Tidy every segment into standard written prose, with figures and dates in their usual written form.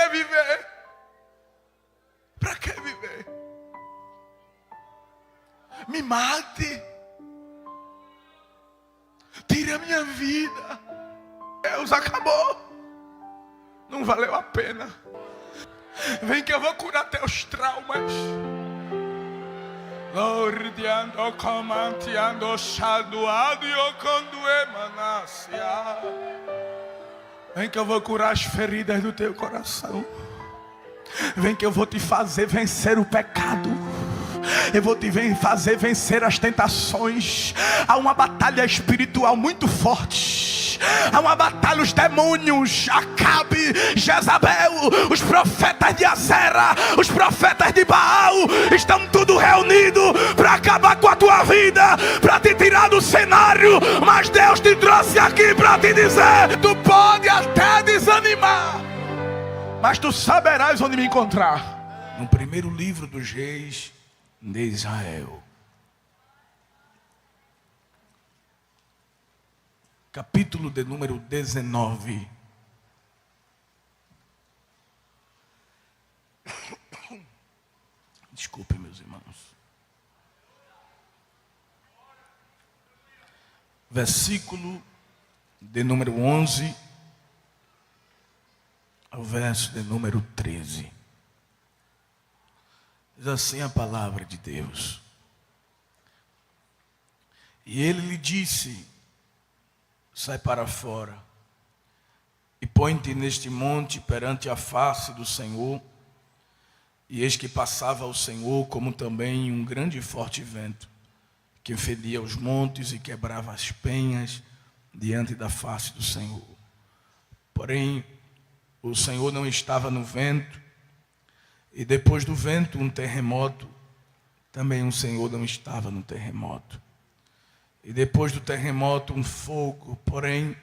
que viver? Para que viver? Me mate. Tire a minha vida. Deus, acabou. Não valeu a pena. Vem que eu vou curar teus traumas. Lordiando, comanteando, chadoado e quando emanácia. Vem que eu vou curar as feridas do teu coração. Vem que eu vou te fazer vencer o pecado. Eu vou te fazer vencer as tentações. Há uma batalha espiritual muito forte. Há uma batalha, os demônios, Acabe, Jezabel, os profetas de Azera, os profetas de Baal, estão tudo reunidos para acabar com a tua vida, para te tirar do cenário. Mas Deus te trouxe aqui para te dizer: tu pode até desanimar, mas tu saberás onde me encontrar. No primeiro livro dos reis de Israel, capítulo de número 19. Desculpe, meus irmãos. Versículo de número 11 ao verso de número 13. Diz assim a palavra de Deus. E ele lhe disse: sai para fora e põe-te neste monte perante a face do Senhor. E eis que passava o Senhor, como também um grande e forte vento, que feria os montes e quebrava as penhas diante da face do Senhor. Porém, o Senhor não estava no vento, e depois do vento um terremoto. Também o Senhor não estava no terremoto. E depois do terremoto um fogo, porém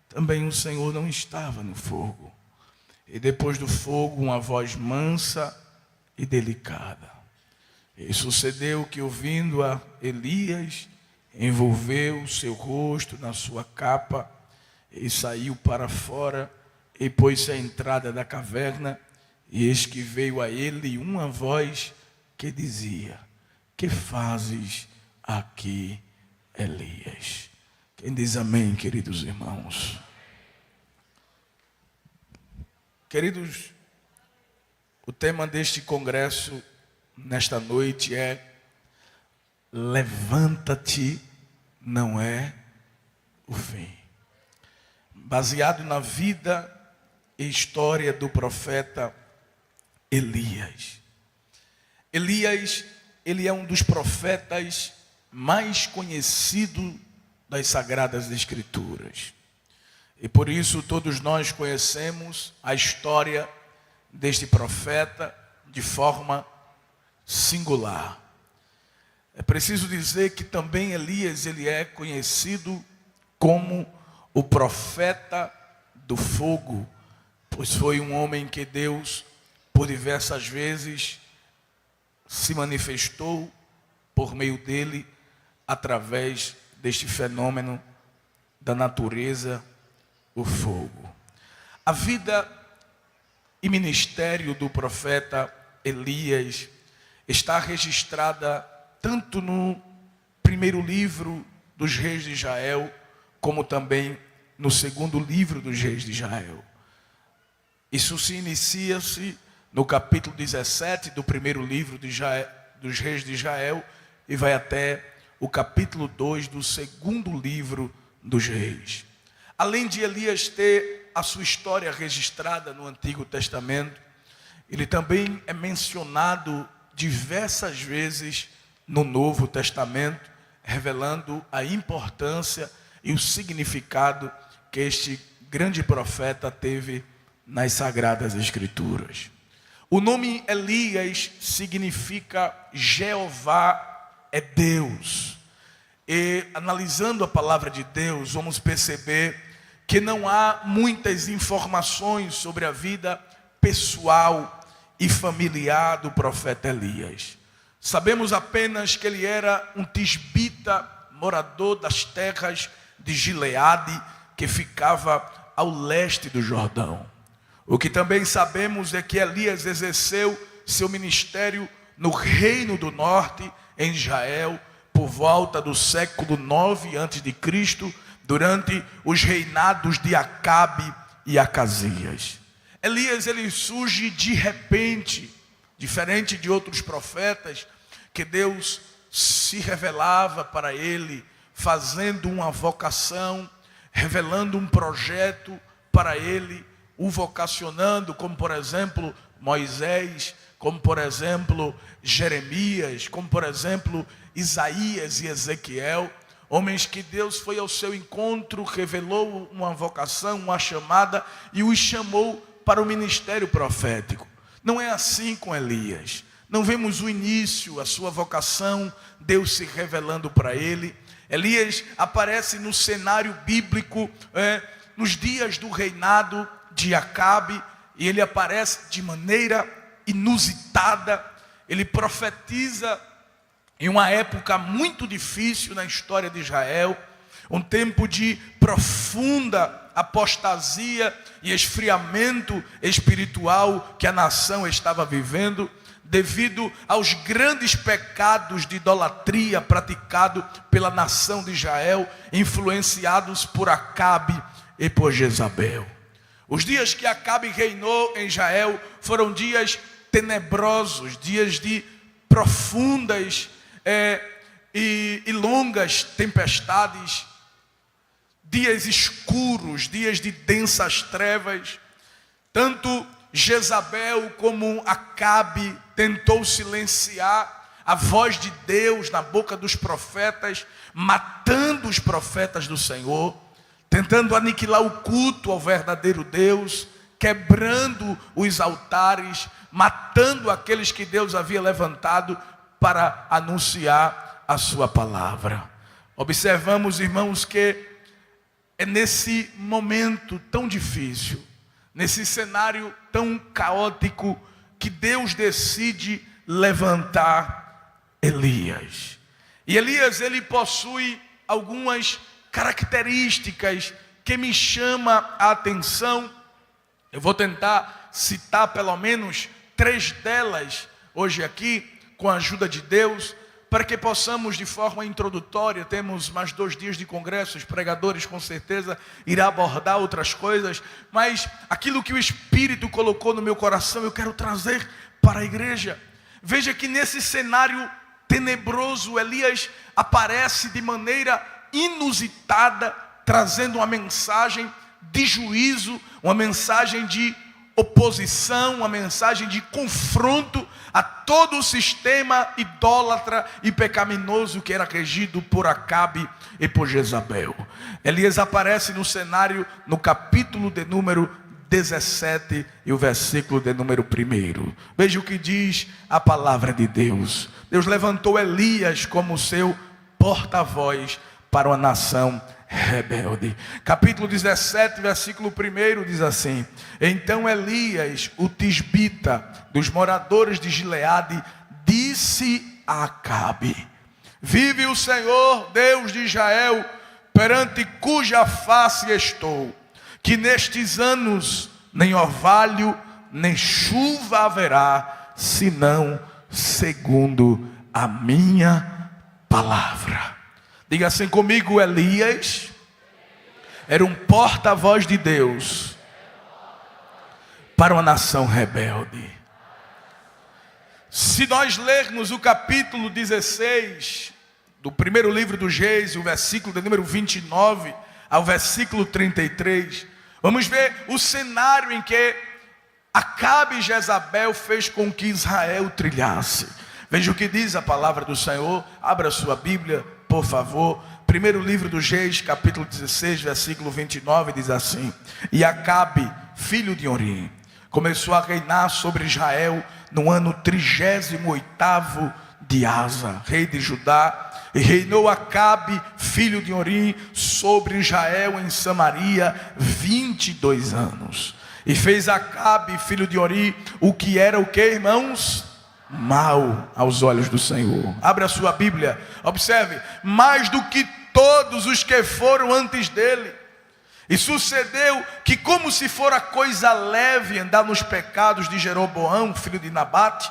também o Senhor não estava no fogo. E depois do fogo uma voz mansa e delicada. E sucedeu que, ouvindo-a, Elias envolveu o seu rosto na sua capa e saiu para fora e pôs-se à entrada da caverna. E eis que veio a ele uma voz que dizia: que fazes aqui, Elias? Quem diz amém, queridos irmãos? Queridos, o tema deste congresso nesta noite é: levanta-te, não é o fim. Baseado na vida e história do profeta Elias. Elias, ele é um dos profetas mais conhecidos das Sagradas Escrituras. E por isso todos nós conhecemos a história deste profeta de forma singular. É preciso dizer que também Elias, ele é conhecido como o profeta do fogo, pois foi um homem que Deus, por diversas vezes, se manifestou por meio dele, através deste fenômeno da natureza, o fogo. A vida e ministério do profeta Elias está registrada tanto no primeiro livro dos reis de Israel, como também no segundo livro dos reis de Israel. Isso se inicia-se no capítulo 17 do primeiro livro dos reis de Israel e vai até o capítulo 2 do segundo livro dos reis. Além de Elias ter a sua história registrada no Antigo Testamento, ele também é mencionado diversas vezes no Novo Testamento, revelando a importância e o significado que este grande profeta teve nas Sagradas Escrituras. O nome Elias significa Jeová é Deus. E analisando a palavra de Deus, vamos perceber que não há muitas informações sobre a vida pessoal e familiar do profeta Elias. Sabemos apenas que ele era um tisbita, morador das terras de Gileade, que ficava ao leste do Jordão. O que também sabemos é que Elias exerceu seu ministério no Reino do Norte, em Israel, por volta do século 9 a.C., durante os reinados de Acabe e Acasias. Elias, ele surge de repente, diferente de outros profetas, que Deus se revelava para ele, fazendo uma vocação, revelando um projeto para ele, o vocacionando, como por exemplo Moisés, como por exemplo Jeremias, como por exemplo Isaías e Ezequiel, homens que Deus foi ao seu encontro, revelou uma vocação, uma chamada e os chamou para o ministério profético. Não é assim com Elias. Não vemos o início, a sua vocação, Deus se revelando para ele. Elias aparece no cenário bíblico nos dias do reinado de Acabe, e ele aparece de maneira inusitada. Ele profetiza em uma época muito difícil na história de Israel, um tempo de profunda apostasia e esfriamento espiritual que a nação estava vivendo, devido aos grandes pecados de idolatria praticados pela nação de Israel, influenciados por Acabe e por Jezabel. Os dias que Acabe reinou em Israel foram dias tenebrosos, dias de profundas e longas tempestades, dias escuros, dias de densas trevas. Tanto Jezabel como Acabe tentou silenciar a voz de Deus na boca dos profetas, matando os profetas do Senhor, tentando aniquilar o culto ao verdadeiro Deus, quebrando os altares, matando aqueles que Deus havia levantado para anunciar a sua palavra. Observamos, irmãos, que é nesse momento tão difícil, nesse cenário tão caótico, que Deus decide levantar Elias. E Elias, ele possui algumas características que me chamam a atenção. Eu vou tentar citar pelo menos 3 delas hoje aqui, com a ajuda de Deus, para que possamos de forma introdutória, temos mais 2 dias de congresso, os pregadores com certeza irão abordar outras coisas, mas aquilo que o Espírito colocou no meu coração, eu quero trazer para a igreja. Veja que nesse cenário tenebroso, Elias aparece de maneira inusitada, trazendo uma mensagem de juízo, uma mensagem de oposição, uma mensagem de confronto a todo o sistema idólatra e pecaminoso que era regido por Acabe e por Jezabel. Elias aparece no cenário no capítulo de número 17 e o versículo de número 1. Veja o que diz a palavra de Deus. Deus levantou Elias como seu porta-voz para uma nação rebelde. Capítulo 17, versículo 1 diz assim: Então Elias, o tisbita, dos moradores de Gileade, disse a Acabe: Vive o Senhor, Deus de Israel, perante cuja face estou, que nestes anos nem orvalho, nem chuva haverá, senão segundo a minha palavra. Diga assim comigo: Elias era um porta-voz de Deus para uma nação rebelde. Se nós lermos o capítulo 16 do primeiro livro dos Reis, o versículo de número 29 ao versículo 33, vamos ver o cenário em que Acabe e Jezabel fez com que Israel trilhasse. Veja o que diz a palavra do Senhor. Abra sua Bíblia, por favor. Primeiro livro dos Reis, capítulo 16, versículo 29, diz assim: E Acabe, filho de Orim, começou a reinar sobre Israel no ano 38º de Asa, rei de Judá. E reinou Acabe, filho de Orim, sobre Israel em Samaria 22 anos. E fez Acabe, filho de Orim, o que era o que, irmãos? Mal aos olhos do Senhor. Abre a sua Bíblia, observe: mais do que todos os que foram antes dele. E sucedeu que, como se fora coisa leve andar nos pecados de Jeroboão, filho de Nabate,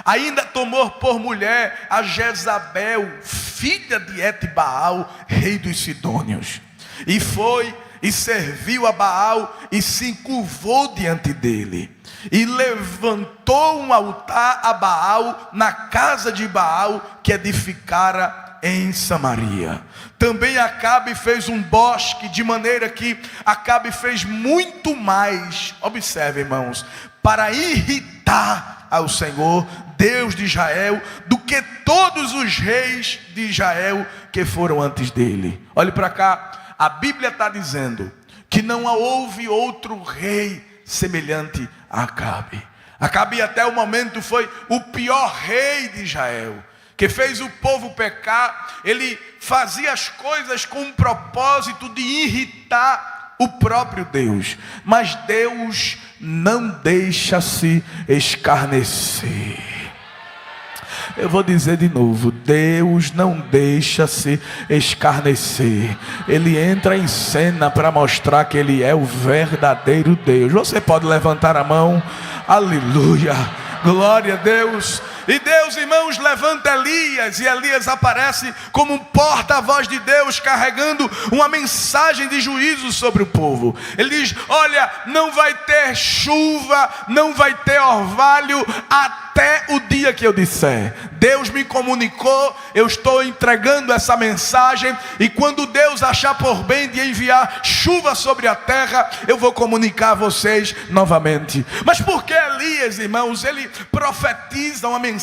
ainda tomou por mulher a Jezabel, filha de Etibaal, rei dos Sidônios. E foi e serviu a Baal e se encurvou diante dele. E levantou um altar a Baal na casa de Baal que edificara em Samaria. Também Acabe fez um bosque, de maneira que Acabe fez muito mais, observe, irmãos, para irritar ao Senhor, Deus de Israel, do que todos os reis de Israel que foram antes dele. Olhe para cá, a Bíblia está dizendo que não houve outro rei semelhante a Acabe. Acabe até o momento foi o pior rei de Israel, que fez o povo pecar. Ele fazia as coisas com o propósito de irritar o próprio Deus. Mas Deus não deixa-se escarnecer. Eu vou dizer de novo, Deus não deixa-se escarnecer. Ele entra em cena para mostrar que Ele é o verdadeiro Deus. Você pode levantar a mão, aleluia, glória a Deus. E Deus, irmãos, levanta Elias, e Elias aparece como um porta-voz de Deus, carregando uma mensagem de juízo sobre o povo. Ele diz: olha, não vai ter chuva, não vai ter orvalho, até o dia que eu disser. Deus me comunicou, eu estou entregando essa mensagem, e quando Deus achar por bem de enviar chuva sobre a terra, eu vou comunicar a vocês novamente. Mas por que Elias, irmãos, ele profetiza uma mensagem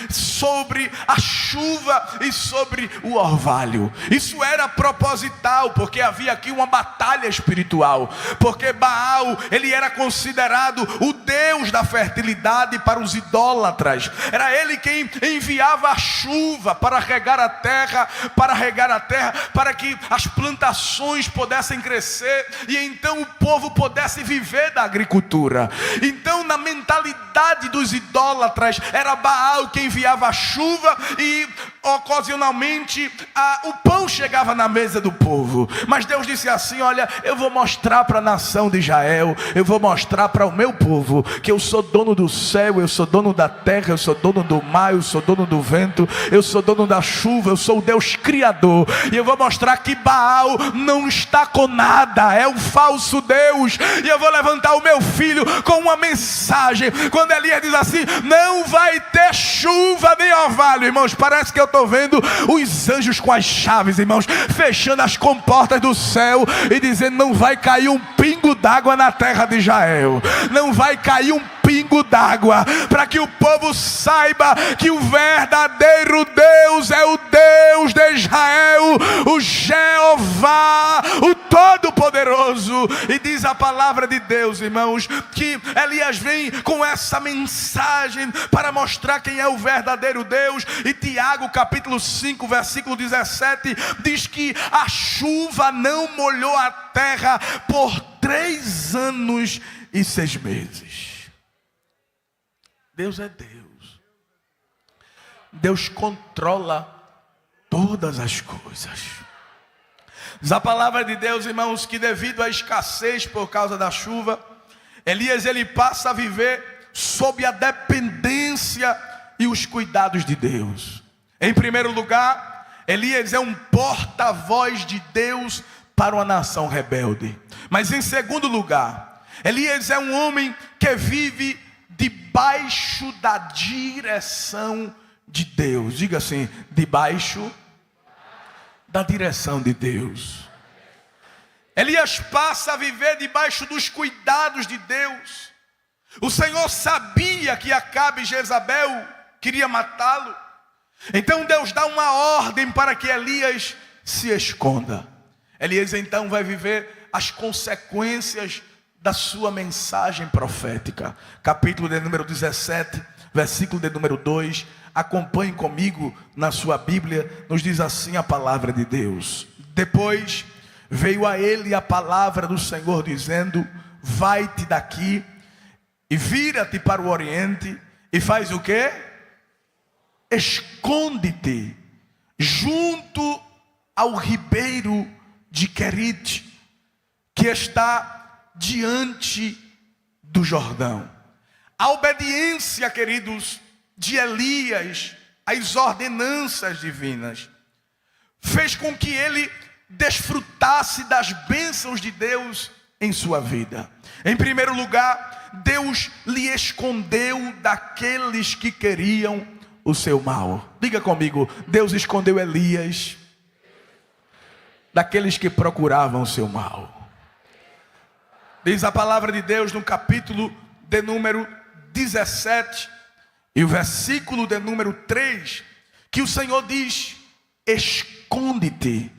sobre a chuva e sobre o orvalho? Isso era proposital, porque havia aqui uma batalha espiritual, porque Baal, ele era considerado o deus da fertilidade para os idólatras. Era ele quem enviava a chuva para regar a terra, para que as plantações pudessem crescer, e então o povo pudesse viver da agricultura. Então, na mentalidade dos idólatras, era Baal que enviava a chuva, e ocasionalmente o pão chegava na mesa do povo. Mas Deus disse assim: olha, eu vou mostrar para a nação de Israel, eu vou mostrar para o meu povo que eu sou dono do céu, eu sou dono da terra, eu sou dono do mar, eu sou dono do vento, eu sou dono da chuva, eu sou o Deus criador. E eu vou mostrar que Baal não está com nada, é um falso Deus. E eu vou levantar o meu filho com uma mensagem. Quando Elias diz assim: não vai ter chuva nem orvalho, irmãos, parece que eu estou vendo os anjos com as chaves, irmãos, fechando as comportas do céu e dizendo: não vai cair um pingo d'água na terra de Israel, não vai cair um pingo d'água, para que o povo saiba que o verdadeiro Deus é o Deus de Israel, o Jeová, o Todo-Poderoso. E diz a palavra de Deus, irmãos, que Elias vem com essa mensagem para mostrar quem é o verdadeiro Deus. E Tiago capítulo 5 versículo 17 diz que a chuva não molhou a terra por 3 anos e 6 meses. Deus é Deus. Deus controla todas as coisas. Diz a palavra de Deus, irmãos, que devido à escassez por causa da chuva, Elias ele passa a viver sob a dependência e os cuidados de Deus. Em primeiro lugar, Elias é um porta-voz de Deus para uma nação rebelde. Mas em segundo lugar, Elias é um homem que vive debaixo da direção de Deus. Diga assim: debaixo da direção de Deus. Elias passa a viver debaixo dos cuidados de Deus. O Senhor sabia que Acabe e Jezabel queria matá-lo. Então Deus dá uma ordem para que Elias se esconda. Elias então vai viver as consequências da sua mensagem profética. Capítulo de número 17, versículo de número 2. Acompanhe comigo na sua Bíblia. Nos diz assim a palavra de Deus: depois veio a ele a palavra do Senhor dizendo: vai-te daqui e vira-te para o oriente e faz o quê? Esconde-te junto ao ribeiro de Querite, que está diante do Jordão. A obediência, queridos, de Elias às ordenanças divinas fez com que ele desfrutasse das bênçãos de Deus em sua vida. Em primeiro lugar, Deus lhe escondeu daqueles que queriam o seu mal. Diga comigo, Deus escondeu Elias daqueles que procuravam o seu mal. Diz a palavra de Deus no capítulo de número 17 e o versículo de número 3, que o Senhor diz: esconde-te.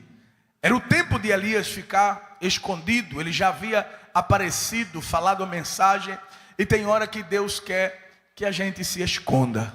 Era o tempo de Elias ficar escondido. Ele já havia aparecido, falado a mensagem, e tem hora que Deus quer que a gente se esconda.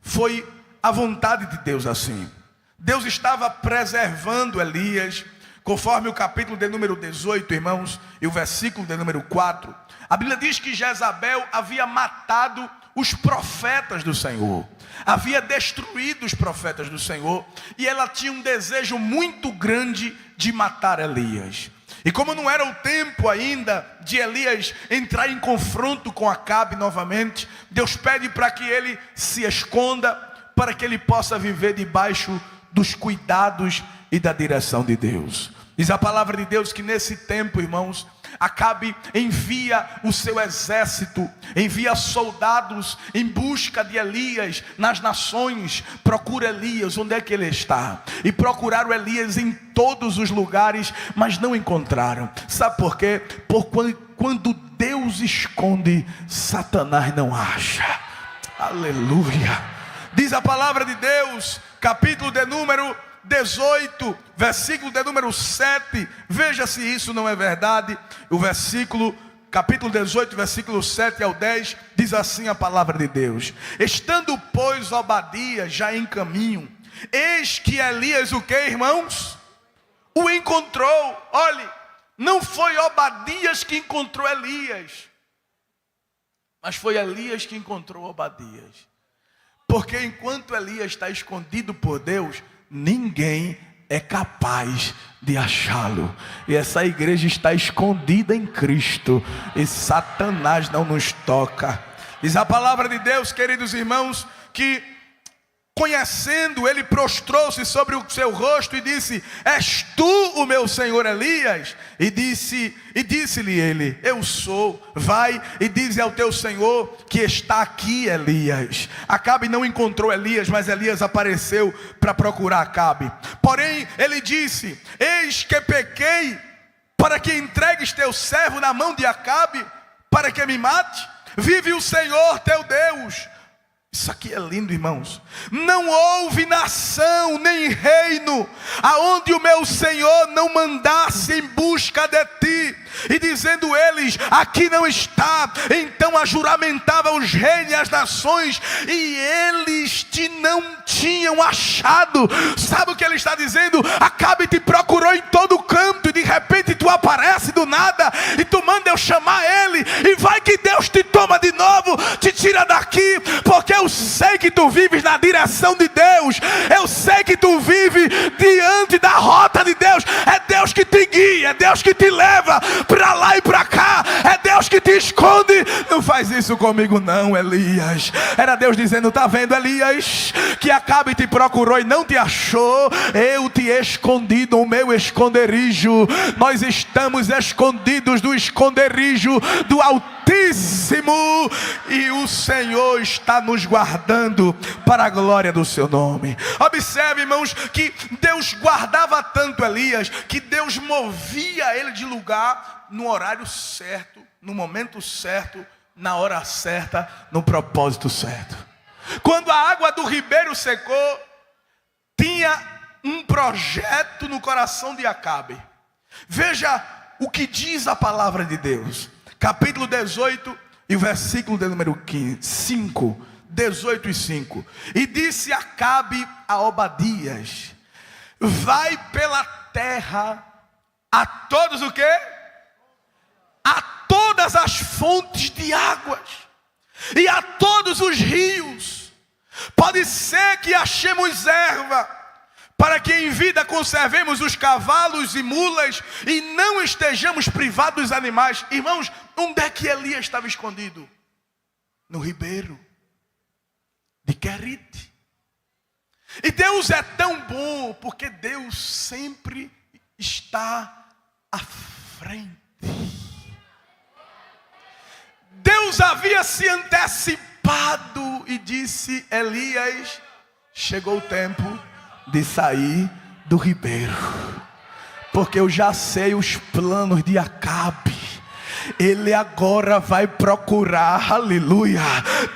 Foi a vontade de Deus assim. Deus estava preservando Elias, conforme o capítulo de número 18, irmãos, e o versículo de número 4. A Bíblia diz que Jezabel havia matado os profetas do Senhor, havia destruído os profetas do Senhor, e ela tinha um desejo muito grande de matar Elias. E como não era o tempo ainda de Elias entrar em confronto com Acabe novamente, Deus pede para que ele se esconda, para que ele possa viver debaixo dos cuidados e da direção de Deus. Diz a palavra de Deus que nesse tempo, irmãos, Acabe envia o seu exército, envia soldados em busca de Elias nas nações. Procura Elias, onde é que ele está? E procuraram Elias em todos os lugares, mas não encontraram. Sabe por quê? Quando Deus esconde, Satanás não acha. Aleluia. Diz a palavra de Deus, capítulo de número 18, versículo de número 7, veja se isso não é verdade. O versículo, capítulo 18, versículo 7 ao 10, diz assim a palavra de Deus: estando, pois, Obadias já em caminho, eis que Elias, o que, irmãos? O encontrou. Olhe, não foi Obadias que encontrou Elias, mas foi Elias que encontrou Obadias. Porque enquanto Elias está escondido por Deus, ninguém é capaz de achá-lo. E essa igreja está escondida em Cristo, e Satanás não nos toca. Diz a palavra de Deus, queridos irmãos, que conhecendo, ele prostrou-se sobre o seu rosto e disse: és tu o meu senhor Elias? E disse-lhe ele: eu sou. Vai e dize ao teu senhor que está aqui Elias. Acabe não encontrou Elias, mas Elias apareceu para procurar Acabe. Porém ele disse: eis que pequei, para que entregues teu servo na mão de Acabe, para que me mate. Vive o Senhor teu Deus. Isso aqui é lindo, irmãos. Não houve nação nem reino aonde o meu Senhor não mandasse em busca de ti. E dizendo eles: aqui não está, então ajuramentava os reis e as nações, e eles te não tinham achado. Sabe o que ele está dizendo? Acabe te procurou em todo canto, e de repente tu aparece do nada, e tu manda eu chamar ele, e vai que Deus te toma de novo, te tira daqui, porque eu sei que tu vives na direção de Deus, eu sei que tu vives diante da rota de Deus. É Deus que te guia, é Deus que te leva para lá e para cá, é Deus que te esconde. Não faz isso comigo não, Elias. Era Deus dizendo: tá vendo, Elias, que Acabe te procurou e não te achou? Eu te escondi no meu esconderijo. Nós estamos escondidos do esconderijo do Altíssimo, e o Senhor está nos guardando para a glória do seu nome. Observe, irmãos, que Deus guardava tanto Elias, que Deus movia ele de lugar no horário certo, no momento certo, na hora certa, no propósito certo. Quando a água do ribeiro secou, tinha um projeto no coração de Acabe. Veja o que diz a palavra de Deus, capítulo 18 e o versículo de número 5, 18 e 5. E disse Acabe a Obadias: vai pela terra a todos o quê? A todas as fontes de águas e a todos os rios. Pode ser que achemos erva, para que em vida conservemos os cavalos e mulas e não estejamos privados dos animais. Irmãos, onde é que Elias estava escondido? No ribeiro de Querite. E Deus é tão bom, porque Deus sempre está à frente. Deus havia se antecipado e disse: Elias, chegou o tempo de sair do ribeiro, porque eu já sei os planos de Acabe. Ele agora vai procurar, aleluia,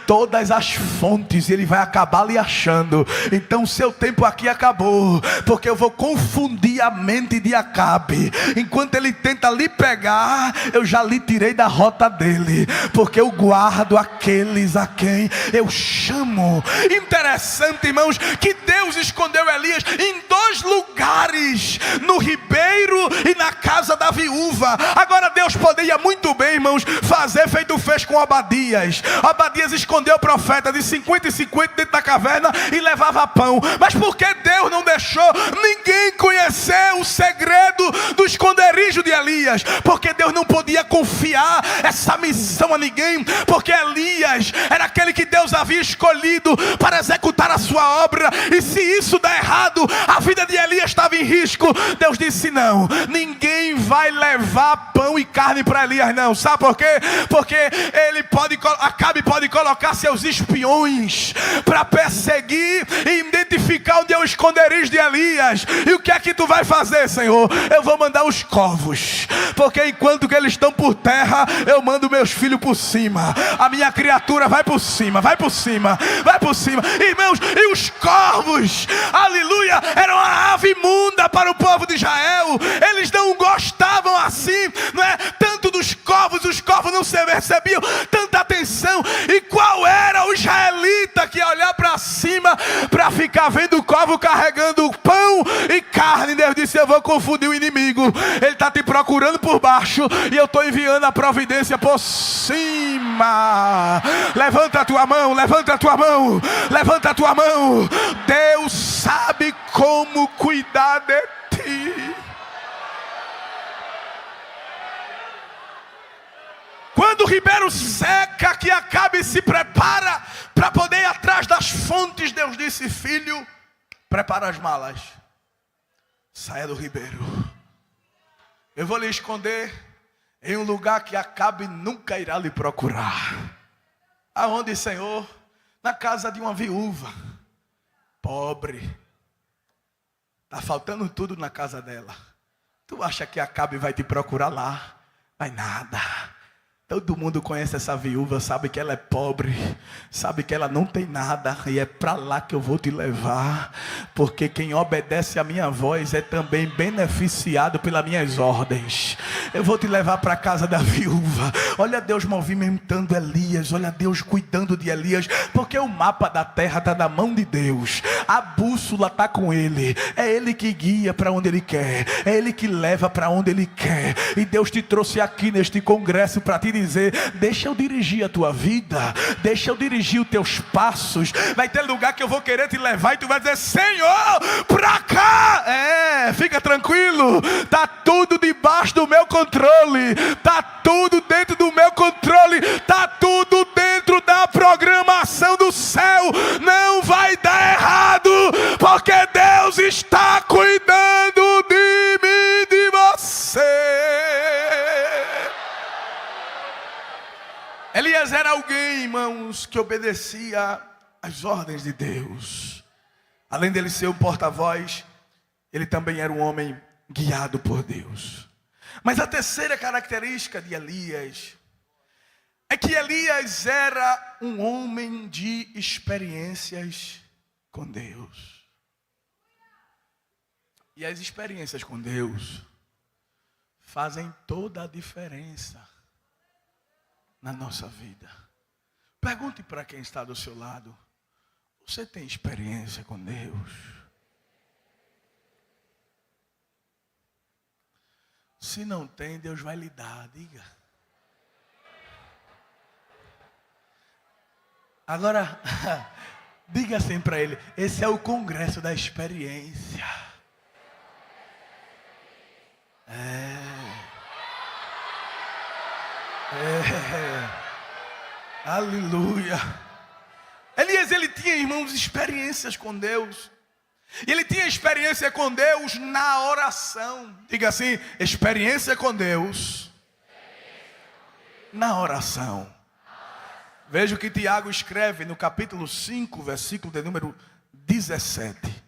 todas as fontes, ele vai acabar lhe achando. Então seu tempo aqui acabou, porque eu vou confundir a mente de Acabe. Enquanto ele tenta lhe pegar, eu já lhe tirei da rota dele, porque eu guardo aqueles a quem eu chamo. Interessante, irmãos, que Deus escondeu Elias em 2 lugares, no ribeiro e na casa da viúva. Agora Deus poderia muito bem, irmãos, fazer feito fez com Obadias. Obadias escondeu o profeta de 50 em 50 dentro da caverna e levava pão. Mas por que Deus não deixou ninguém conhecer o segredo do esconderijo de Elias? Porque Deus não podia confiar essa missão a ninguém, porque Elias era aquele que Deus havia escolhido para executar a sua obra. E se isso der errado, a vida de Elias estava em risco. Deus disse: não, ninguém vai levar pão e carne para Elias, não. Sabe por quê? Porque Acabe pode colocar seus espiões para perseguir e identificar onde é o esconderijo de Elias. E o que é que tu vai fazer, Senhor? Eu vou mandar os corvos, porque enquanto que eles estão por terra, eu mando meus filhos por cima. A minha criatura vai por cima, vai por cima, vai por cima. Irmãos, e os corvos, aleluia, eram a ave imunda para o povo de Israel. Eles não gostavam assim, não é? Tanto dos corvos, os corvos não recebiam tanta atenção. E qual era o israelita que ia olhar para cima para ficar vendo o corvo carregando pão e carne? Deus disse: eu vou confundir o inimigo. Ele está te procurando por baixo e eu estou enviando a providência por cima. Levanta a tua mão, levanta a tua mão, levanta a tua mão. Deus sabe como cuidar de ti. Quando o ribeiro seca, que Acabe se prepara para poder ir atrás das fontes, Deus disse: filho, prepara as malas, saia do ribeiro. Eu vou lhe esconder em um lugar que Acabe nunca irá lhe procurar. Aonde, Senhor? Na casa de uma viúva, pobre. Está faltando tudo na casa dela. Tu acha que Acabe vai te procurar lá? Vai nada. Todo mundo conhece essa viúva, sabe que ela é pobre, sabe que ela não tem nada, e é para lá que eu vou te levar, porque quem obedece à minha voz é também beneficiado pelas minhas ordens. Eu vou te levar para a casa da viúva. Olha Deus movimentando Elias, olha Deus cuidando de Elias, porque o mapa da terra está na mão de Deus, a bússola está com Ele, é Ele que guia para onde Ele quer, é Ele que leva para onde Ele quer. E Deus te trouxe aqui neste congresso para te dizer: deixa eu dirigir a tua vida, deixa eu dirigir os teus passos. Vai ter lugar que eu vou querer te levar e tu vai dizer: Senhor, pra cá. Fica tranquilo, tá tudo debaixo do meu controle, tá tudo dentro do meu controle, tá tudo dentro da programação do céu. Não vai dar errado, porque Deus está cuidando de mim, de você. Elias era alguém, irmãos, que obedecia às ordens de Deus. Além dele ser um porta-voz, ele também era um homem guiado por Deus. Mas a terceira característica de Elias é que Elias era um homem de experiências com Deus. E as experiências com Deus fazem toda a diferença na nossa vida. Pergunte para quem está do seu lado: você tem experiência com Deus? Se não tem, Deus vai lhe dar, diga. Agora, Diga assim para ele: esse é o congresso da experiência. Aleluia. Elias, ele tinha, irmãos, experiências com Deus. Ele tinha experiência com Deus na oração. Diga assim: experiência com Deus na oração. Veja o que Tiago escreve no capítulo 5, versículo de número 17.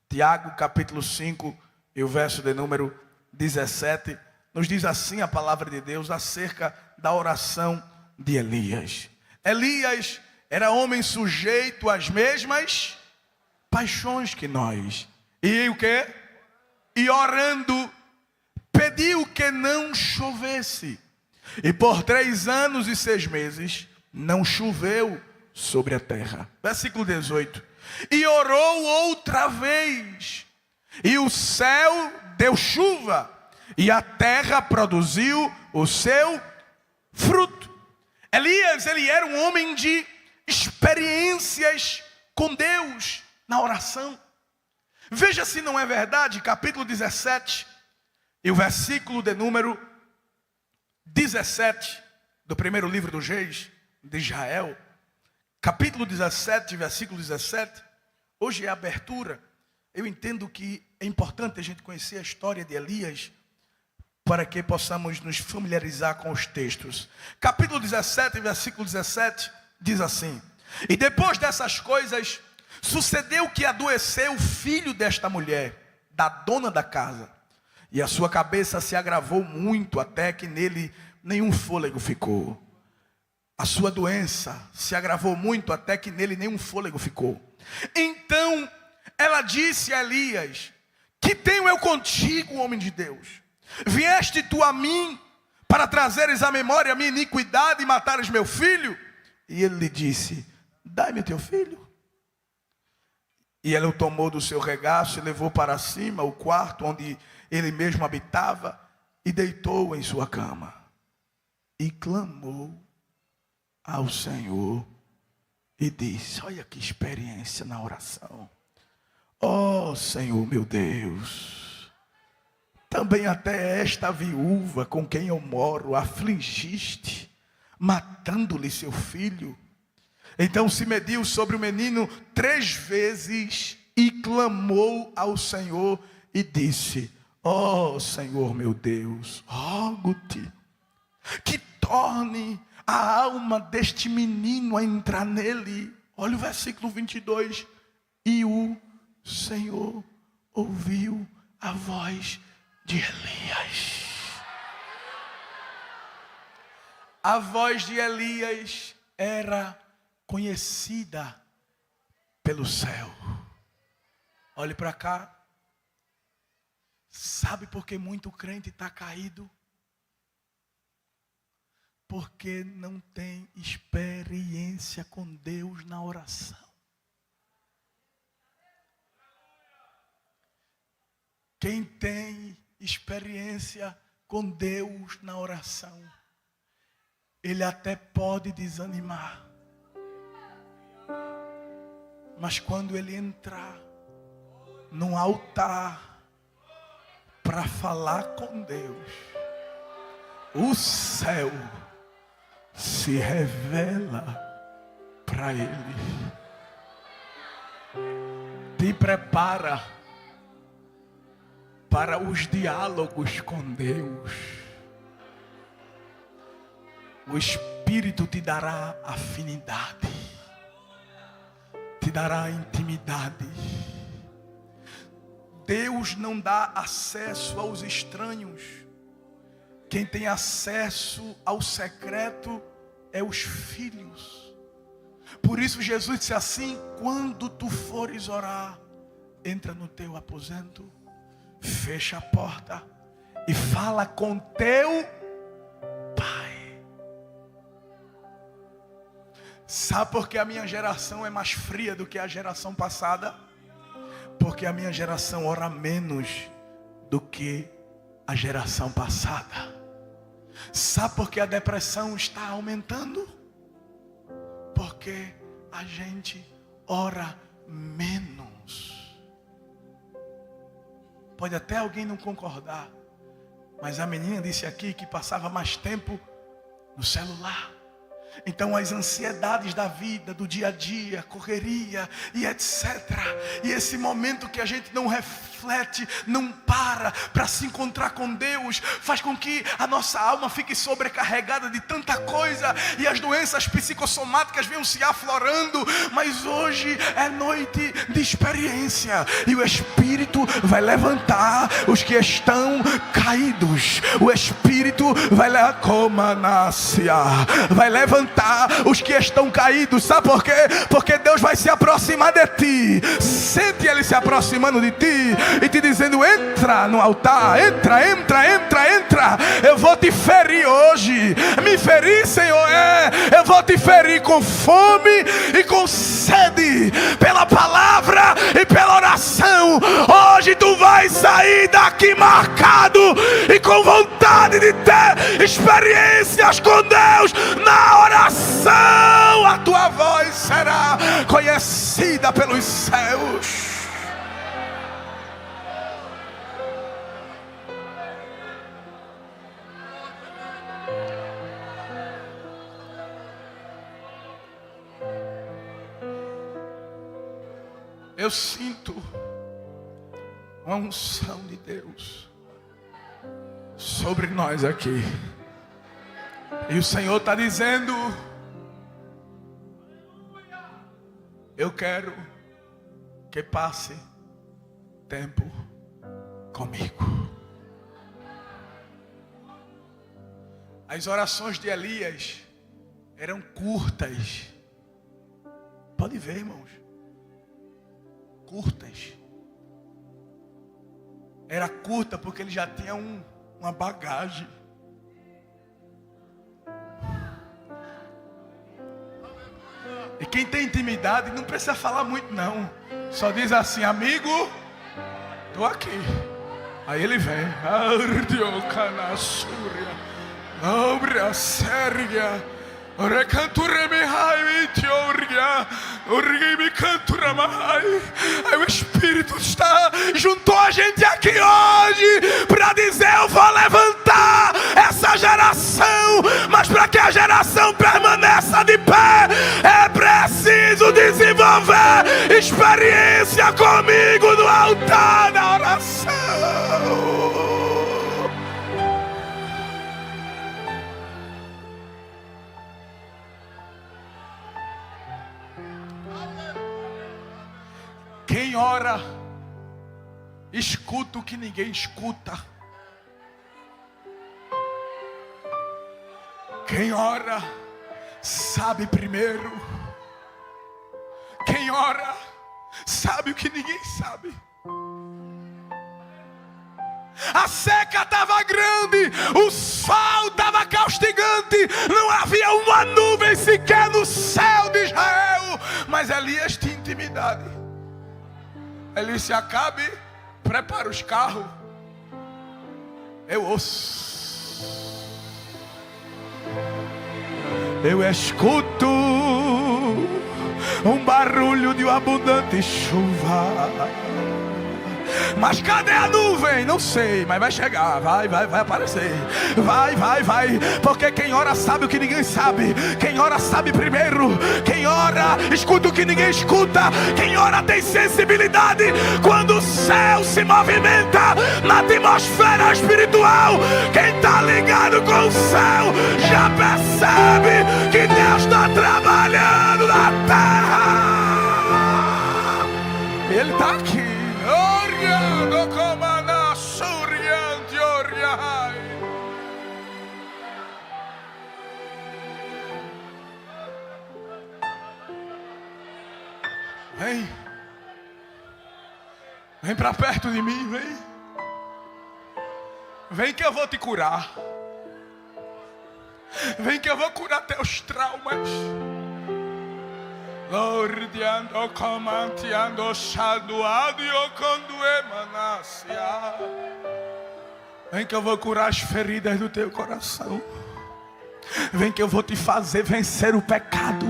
Tiago, capítulo 5, e o verso de número 17, nos diz assim a palavra de Deus acerca da oração de Elias. Elias era homem sujeito às mesmas paixões que nós. E o quê? E orando, pediu que não chovesse. E por 3 anos e 6 meses, não choveu sobre a terra. Versículo 18. E orou outra vez, e o céu deu chuva, e a terra produziu o seu fruto. Elias, ele era um homem de experiências com Deus na oração. Veja se não é verdade, capítulo 17, e o versículo de número 17, do primeiro livro dos Reis de Israel, capítulo 17, versículo 17, hoje é a abertura. Eu entendo que é importante a gente conhecer a história de Elias, para que possamos nos familiarizar com os textos. Capítulo 17, versículo 17, diz assim: e depois dessas coisas, sucedeu que adoeceu o filho desta mulher, da dona da casa, e a sua cabeça se agravou muito, até que nele nenhum fôlego ficou. A sua doença se agravou muito, até que nele nenhum fôlego ficou. Então ela disse a Elias: que tenho eu contigo, homem de Deus? Vieste tu a mim para trazeres à memória a minha iniquidade e matares meu filho? E ele lhe disse: dai-me teu filho. E ela o tomou do seu regaço e levou para cima o quarto onde ele mesmo habitava, e deitou em sua cama e clamou ao Senhor e disse: olha que experiência na oração. Ó Senhor meu Deus, também até esta viúva com quem eu moro afligiste, matando-lhe seu filho. Então se mediu sobre o menino 3 vezes e clamou ao Senhor e disse: ó Senhor meu Deus, rogo-te que torne a alma deste menino a entrar nele. Olha o versículo 22. E o Senhor ouviu a voz de Elias. A voz de Elias era conhecida pelo céu. Olhe para cá. Sabe por que muito crente está caído? Porque não tem experiência com Deus na oração. Quem tem experiência com Deus na oração, ele até pode desanimar, mas quando ele entrar num altar para falar com Deus, o céu se revela para ele. Te prepara para os diálogos com Deus. O Espírito te dará afinidade, te dará intimidade. Deus não dá acesso aos estranhos. Quem tem acesso ao secreto é os filhos. Por isso Jesus disse assim: quando tu fores orar, entra no teu aposento, fecha a porta e fala com teu Pai. Sabe por que a minha geração é mais fria do que a geração passada? Porque a minha geração ora menos do que a geração passada. Sabe por que a depressão está aumentando? Porque a gente ora menos. Pode até alguém não concordar, mas a menina disse aqui que passava mais tempo no celular. Então as ansiedades da vida, do dia a dia, correria e etc. E esse momento que a gente não reflete, não para se encontrar com Deus, faz com que a nossa alma fique sobrecarregada de tanta coisa. E as doenças psicossomáticas venham se aflorando. Mas hoje é noite de experiência. E o Espírito vai levantar os que estão caídos. O Espírito vai levantar os que estão caídos. Sabe por quê? Porque Deus vai se aproximar de ti. Sente Ele se aproximando de ti e te dizendo: entra no altar, entra. Eu vou te ferir hoje. Me ferir, Senhor, eu vou te ferir com fome e com sede, pela palavra e pela oração. Hoje tu vai sair daqui marcado e com vontade de ter experiências com Deus. Na oração a tua voz será conhecida pelos céus. Eu sinto uma unção de Deus sobre nós aqui. E o Senhor está dizendo: eu quero que passe tempo comigo. As orações de Elias eram curtas. Pode ver, irmãos. Curtas. Era curta porque ele já tinha uma bagagem. E quem tem intimidade não precisa falar muito não. Só diz assim: amigo, estou aqui. Aí ele vem. Aí o Espírito juntou a gente aqui hoje para dizer: eu vou levantar essa geração. Mas para que a geração permaneça de pé, é preciso desenvolver experiência comigo no altar da oração. Quem ora, escuta o que ninguém escuta. Quem ora, sabe primeiro. Quem ora, sabe o que ninguém sabe. A seca estava grande, o sol estava castigante, não havia uma nuvem sequer no céu de Israel. Mas Elias tinha intimidade. Ele disse: Acabe, prepara os carros. Eu ouço, eu escuto um barulho de uma abundante chuva. Mas cadê a nuvem? Não sei, mas vai chegar, vai aparecer. Vai. Porque quem ora sabe o que ninguém sabe. Quem ora sabe primeiro. Quem ora escuta o que ninguém escuta. Quem ora tem sensibilidade. Quando o céu se movimenta na atmosfera espiritual, quem está ligado com o céu já percebe que Deus está trabalhando na terra. Ele está aqui. Vem para perto de mim, vem que eu vou te curar. Vem que eu vou curar teus traumas. Vem que eu vou curar as feridas do teu coração. Vem que eu vou te fazer vencer o pecado.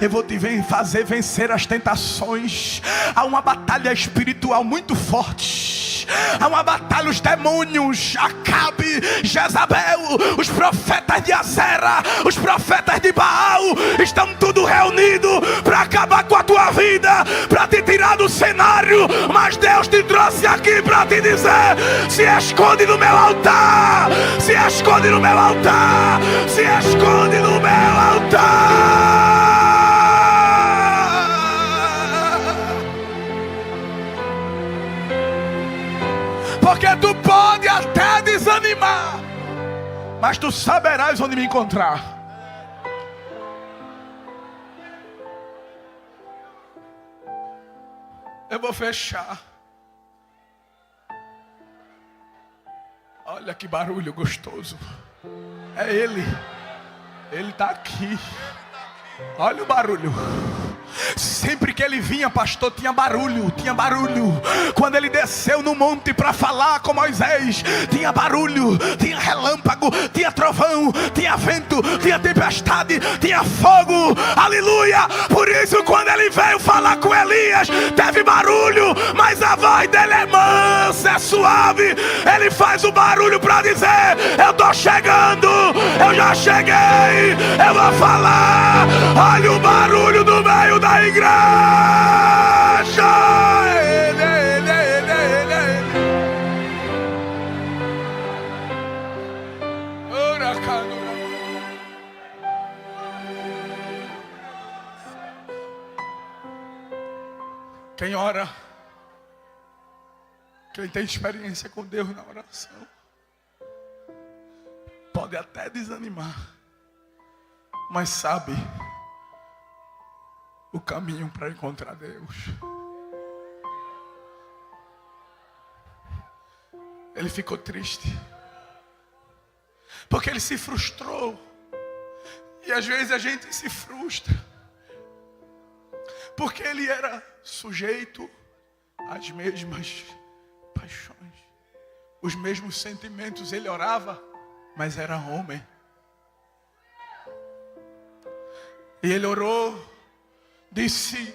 Eu vou te fazer vencer as tentações. Há uma batalha espiritual muito forte. Há uma batalha, os demônios, Acabe, Jezabel, os profetas de Azera, os profetas de Baal, estão tudo reunidos para acabar com a tua vida, para te tirar do cenário. Mas Deus te trouxe aqui para te dizer: se esconde no meu altar, se esconde no meu altar, se esconde no meu altar. Porque tu pode até desanimar, mas tu saberás onde me encontrar. Eu vou fechar. Olha que barulho gostoso. É Ele. Ele está aqui. Olha o barulho. Sempre que ele vinha, pastor, tinha barulho, tinha barulho. Quando ele desceu no monte para falar com Moisés, tinha barulho, tinha relâmpago, tinha trovão, tinha vento, tinha tempestade, tinha fogo. Aleluia! Por isso, quando ele veio falar com Elias, teve barulho, mas a voz dele é mansa, é suave. Ele faz o barulho para dizer: eu estou chegando, eu já cheguei, eu vou falar. Olha o barulho do meio da igreja. Quem ora, quem tem experiência com Deus na oração, pode até desanimar, mas sabe o caminho para encontrar Deus. Ele ficou triste, porque ele se frustrou. E às vezes a gente se frustra, porque ele era sujeito às mesmas paixões, os mesmos sentimentos. Ele orava, mas era homem. E ele orou, disse: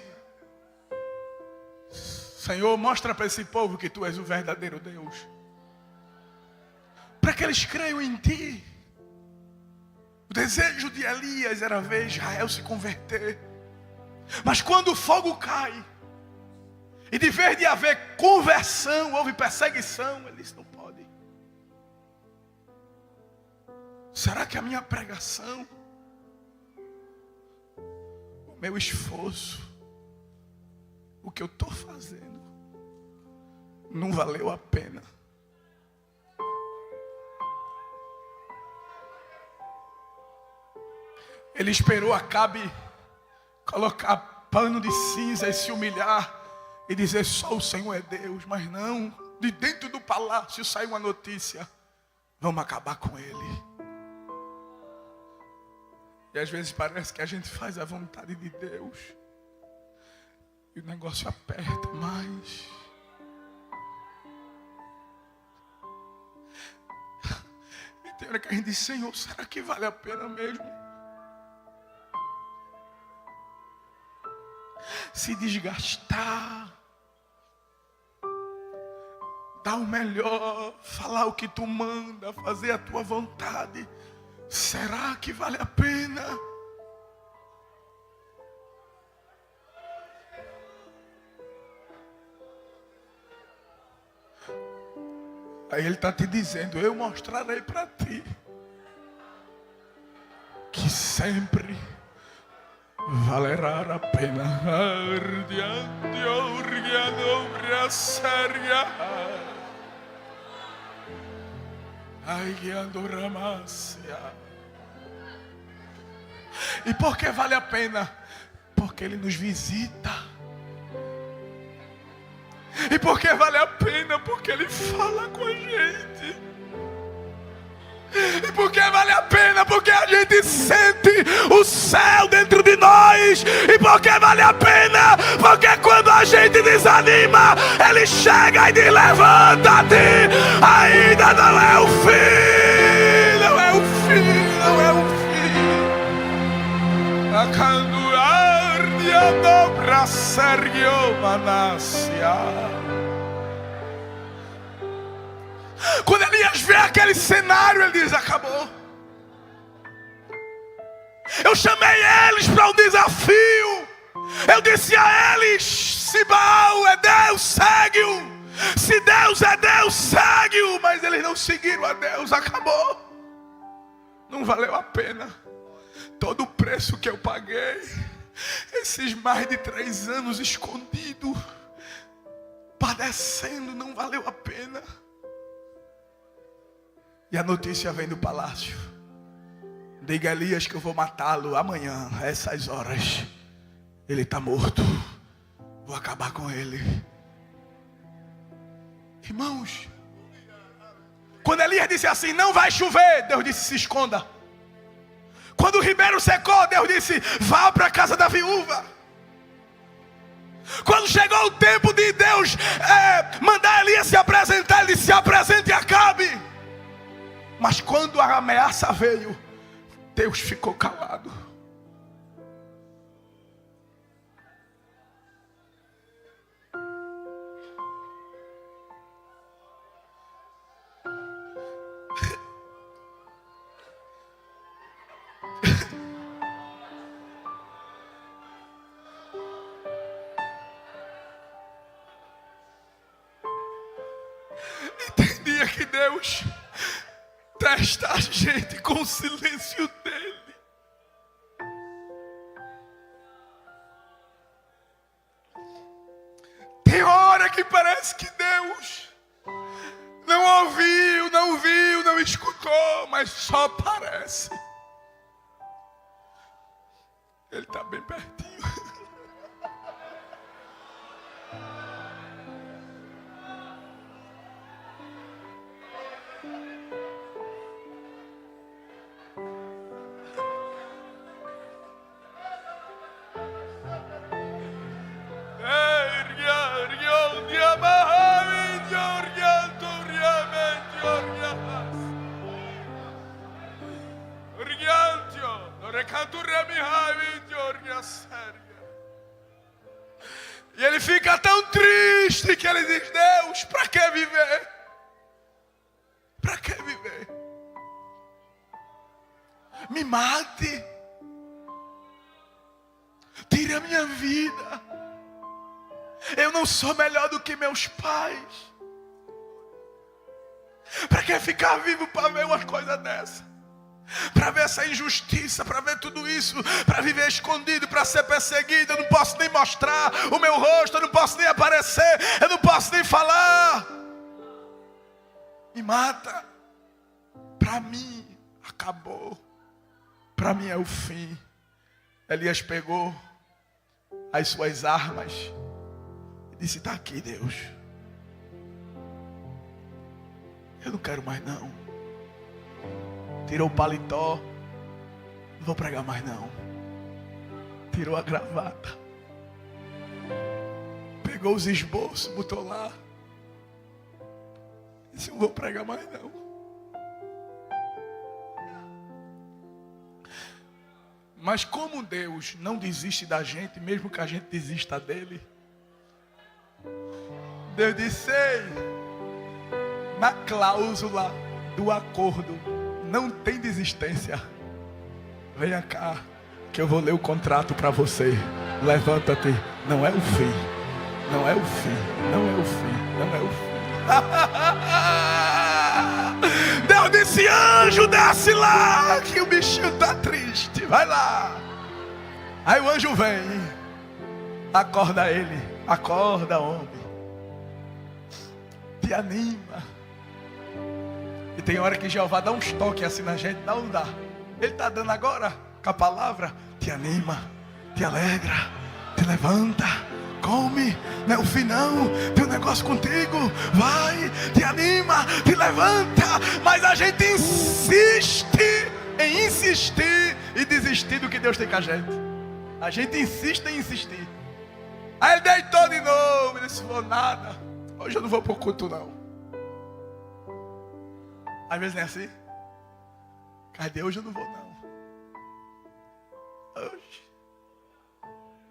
Senhor, mostra para esse povo que tu és o verdadeiro Deus, para que eles creiam em ti. O desejo de Elias era ver Israel se converter. Mas quando o fogo cai, e de vez de haver conversão, houve perseguição, ele disse: não pode. Será que a minha pregação, o meu esforço, o que eu estou fazendo, não valeu a pena? Ele esperou Acabe colocar pano de cinza e se humilhar e dizer: só o Senhor é Deus. Mas não, de dentro do palácio saiu uma notícia: vamos acabar com ele. E às vezes parece que a gente faz a vontade de Deus e o negócio aperta mais. E tem hora que a gente diz: Senhor, será que vale a pena mesmo se desgastar, dar o melhor, falar o que tu manda, fazer a tua vontade? Será que vale a pena? Aí ele está te dizendo: eu mostrarei para ti que sempre valerá a pena. E por que vale a pena? Porque ele nos visita. E por que vale a pena? Porque ele fala com a gente. E por que vale a pena? Porque a gente sente o céu dentro de nós. E por que vale a pena? Porque quando a gente desanima, ele chega e diz: levanta-te, ainda não é o fim, não é o fim, não é o fim. A candoar. Riama Sergio Manasia. Quando Elias vê aquele cenário, ele diz: acabou. Eu chamei eles para um desafio. Eu disse a eles: se Baal é Deus, segue-o. Se Deus é Deus, segue-o. Mas eles não seguiram a Deus. Acabou. Não valeu a pena. Todo o preço que eu paguei, esses mais de 3 anos escondido, padecendo, não valeu a pena. E a notícia vem do palácio: diga a Elias que eu vou matá-lo amanhã, a essas horas. Ele está morto. Vou acabar com ele. Irmãos, quando Elias disse assim: não vai chover, Deus disse: se esconda. Quando o ribeiro secou, Deus disse: vá para a casa da viúva. Quando chegou o tempo de Deus mandar Elias se apresentar, ele disse: se apresente e acabe. Mas quando a ameaça veio, Deus ficou calado. Entendia que Deus testa a gente com o silêncio dele. Tem hora que parece que Deus não ouviu, não viu, não escutou, mas só parece. Ele está bem pertinho. E ele fica tão triste que ele diz: Deus, para que viver? Para que viver? Me mate. Tire a minha vida. Eu não sou melhor do que meus pais. Para que ficar vivo para ver umas coisas dessas? Para ver essa injustiça, para ver tudo isso, para viver escondido, para ser perseguido. Eu não posso nem mostrar o meu rosto, eu não posso nem aparecer, eu não posso nem falar. Me mata. Para mim acabou. Para mim é o fim. Elias pegou as suas armas e disse: está aqui, Deus. Eu não quero mais não. Tirou o paletó. Não vou pregar mais não. Tirou a gravata. Pegou os esboços, botou lá. Disse: não vou pregar mais não. Mas como Deus não desiste da gente, mesmo que a gente desista dele, Deus disse: ei, na cláusula do acordo não tem desistência. Venha cá, que eu vou ler o contrato para você. Levanta-te. Não é o fim. Não é o fim. Não é o fim. Não é o fim. Deus disse: anjo, desce lá, que o bichinho tá triste. Vai lá. Aí o anjo vem. Acorda ele. Acorda, homem. Te anima. E tem hora que Jeová dá uns toques assim na gente. Não dá. Ele está dando agora com a palavra. Te anima. Te alegra. Te levanta. Come. Não é o fim não. Tem um negócio contigo. Vai. Te anima. Te levanta. Mas a gente insiste em insistir e desistir do que Deus tem com a gente. A gente insiste em insistir. Aí ele deitou de novo. Ele disse: vou nada. Hoje eu não vou para o culto não. Às vezes não é assim. Cadê? Hoje eu não vou não.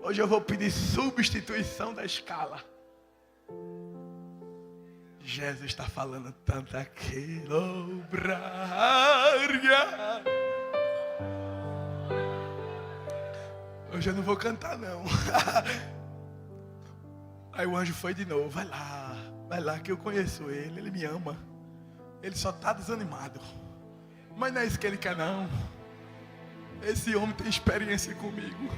Hoje eu vou pedir substituição da escala. Jesus está falando tanto aqui. Hoje eu não vou cantar não. Aí o anjo foi de novo. Vai lá que eu conheço ele. Ele me ama. Ele só está desanimado. Mas não é isso que ele quer não. Esse homem tem experiência comigo.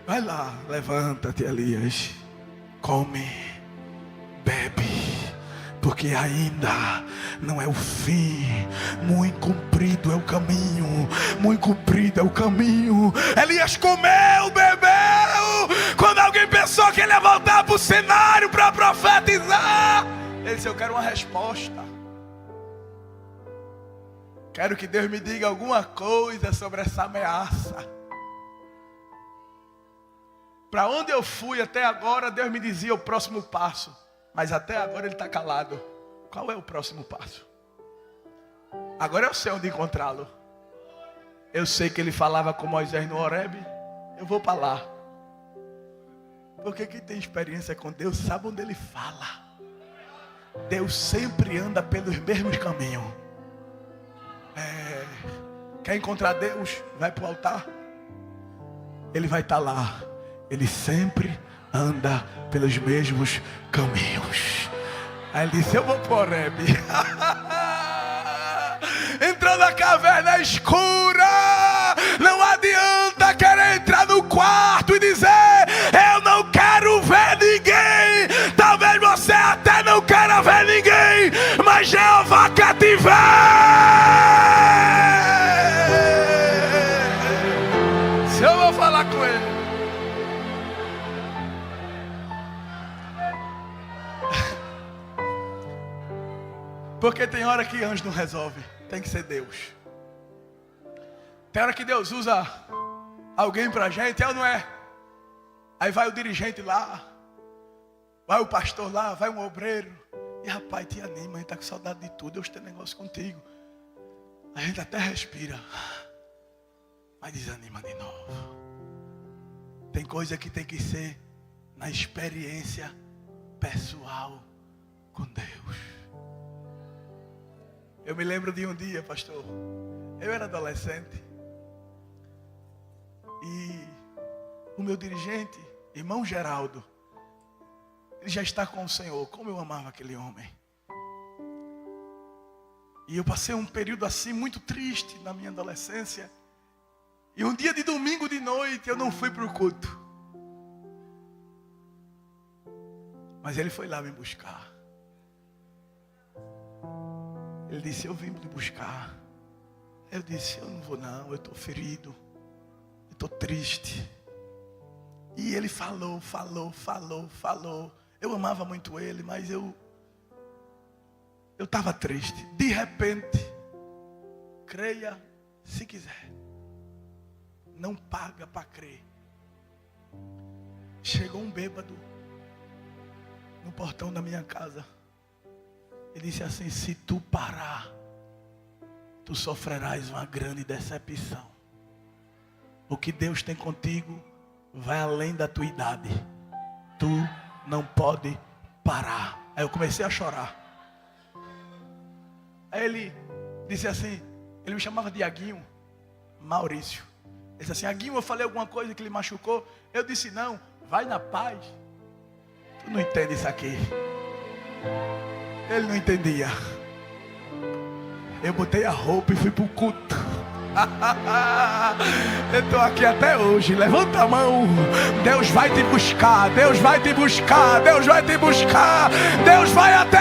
Vai lá, levanta-te, Elias. Come, bebe, porque ainda não é o fim. Muito comprido é o caminho. Muito comprido é o caminho. Elias comeu, bebeu. Quando alguém pensou que ele ia voltar para o cenário para profetizar, ele disse: eu quero uma resposta. Quero que Deus me diga alguma coisa sobre essa ameaça. Para onde eu fui até agora, Deus me dizia o próximo passo. Mas até agora ele está calado. Qual é o próximo passo? Agora eu sei onde encontrá-lo. Eu sei que ele falava com Moisés no Horebe. Eu vou para lá. Porque quem tem experiência com Deus sabe onde ele fala. Deus sempre anda pelos mesmos caminhos. Quer encontrar Deus? Vai para o altar. Ele vai estar lá. Ele sempre anda pelos mesmos caminhos. Aí ele disse: eu vou para o Horebe. Entrou na caverna escura. Não adianta querer entrar no quarto e dizer: eu não quero ver ninguém. Talvez você até não queira ver ninguém, mas Jeová quer te ver. Se eu vou falar com ele. Porque tem hora que anjo não resolve. Tem que ser Deus. Tem hora que Deus usa alguém pra gente, é ou não é? Aí vai o dirigente lá, vai o pastor lá, vai um obreiro. E rapaz, te anima, a gente tá com saudade de tudo. Deus tem negócio contigo. A gente até respira, mas desanima de novo. Tem coisa que tem que ser na experiência pessoal com Deus. Eu me lembro de um dia, pastor. Eu era adolescente. E o meu dirigente, irmão Geraldo, ele já está com o Senhor. Como eu amava aquele homem. E eu passei um período assim muito triste na minha adolescência. E um dia de domingo de noite eu não fui para o culto. Mas ele foi lá me buscar. Ele disse: eu vim te buscar. Eu disse: eu não vou não, eu estou ferido. Eu estou triste. E ele falou. Eu amava muito ele, mas eu estava triste. De repente, creia se quiser. Não paga para crer. Chegou um bêbado no portão da minha casa. Ele disse assim: se tu parar, tu sofrerás uma grande decepção. O que Deus tem contigo vai além da tua idade. Tu não pode parar. Aí eu comecei a chorar. Aí ele disse assim, ele me chamava de Aguinho, Maurício. Ele disse assim: Aguinho, eu falei alguma coisa que lhe machucou? Eu disse: não, vai na paz. Tu não entende isso aqui. Ele não entendia. Eu botei a roupa e fui para o culto. Eu estou aqui até hoje. Levanta a mão. Deus vai te buscar. Deus vai te buscar. Deus vai te buscar. Deus vai até